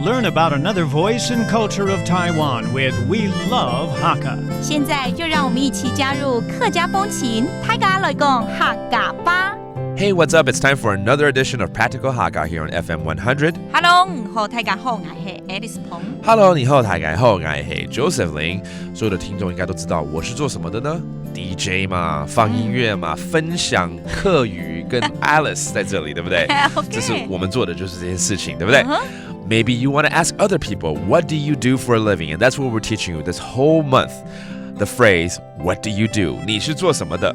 learn about another voice and culture of Taiwan with We Love Hakka. 现在就让我们一起加入客家风情，大家来讲客家吧。Hey, what's up? It's time for another edition of Practical Hakka here on FM 100. Hello， 你好，大家好，我是 Alice 彭。Hello, 你好，大家好，我是 Joseph Lin。所有的听众应该都知道我是做什么的呢？ DJ 嘛，放音乐嘛，分享客语跟 Alice 在这里，对不对？ Okay. 这是我们做的就是这些事情，对不对？Maybe you want to ask other people, what do you do for a living? And that's what we're teaching you this whole month. The phrase, what do you do? 你是做什么的？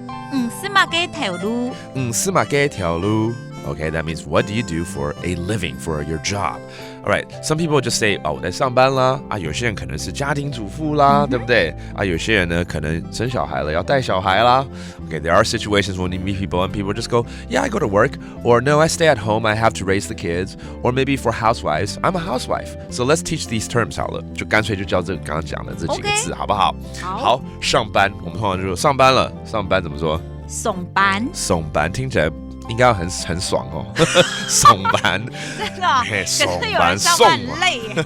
是嘛给条路。是嘛给条路。Okay, that means what do you do for a living, for your job? All right, some people just say, 我在上班啦。有些人可能是家庭主妇啦，对不对？有些人呢可能生小孩了，要带小孩啦。Okay, there are situations when you meet people and people just go, yeah, I go to work, or no, I stay at home, I have to raise the kids, or maybe for housewives, I'm a housewife. So let's teach these terms 好了，就干脆就教这刚刚讲的这几个字，好不好？好，上班，我们通常就说上班了，上班怎么说？上班。上班听起来应该很爽哦，上班，真的、哦，可是有人上班很累耶。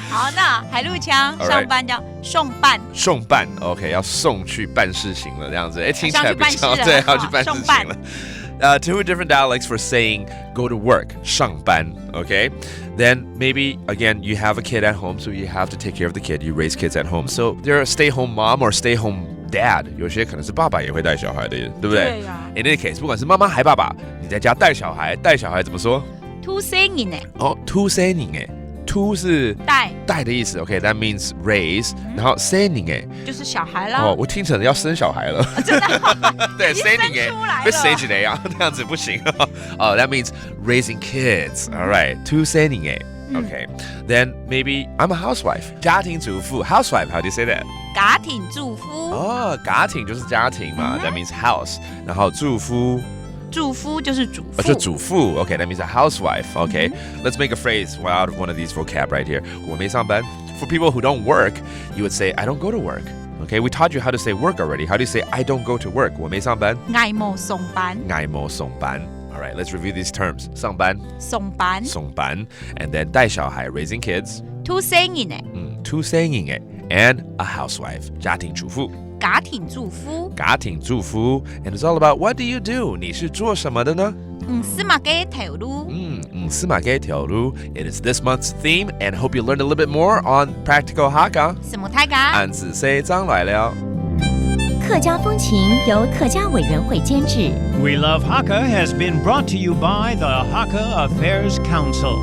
好，那海陆腔上班叫送办，送办 ，OK， 要送去办事情了，这样子，听起来比较对，要去办事情了。Two different dialects for saying go to work, 上班 okay? Then maybe, again, you have a kid at home, so you have to take care of the kid. You raise kids at home. So you're a stay-home mom or stay-home dad. 有些可能是爸爸也会带小孩的，对不对？对啊。In any case, 不管是妈妈还爸爸，你在家带小孩怎么说？ To singing to singing to 是带的意思 ，OK， that means raise，然后 singing 就是小孩啦。我听成要生小孩了，真的，对 ，singing 出来了，被生起来呀，那样子不行。that means raising kids. All right, to singing Okay, then maybe I'm a housewife. 家庭主妇 housewife. How do you say that? 家庭主妇。家庭就是家庭嘛，that means house. 然后主妇。主妇就是主妇，就主妇 Okay, that means a housewife. Okay, let's make a phrase out of one of these vocab right here. 我没上班 For people who don't work, you would say, I don't go to work. Okay, we taught you how to say work already. How do you say, I don't go to work? 我没上班。我没上班。我没上班。All right, let's review these terms. 上班。上班。上班。And then 带小孩 raising kids. To singing To singing And a housewife. 家庭主妇。家庭主妇。家庭主妇。And it's all about what do you do? 你是做什么的呢？是嘛给条路。是嘛给条路。It is this month's theme, and hope you learned a little bit more on Practical Hakka. 什么大家？俺子say张来了。客家风情由客家委员会监制。We Love Hakka has been brought to you by the Hakka Affairs Council.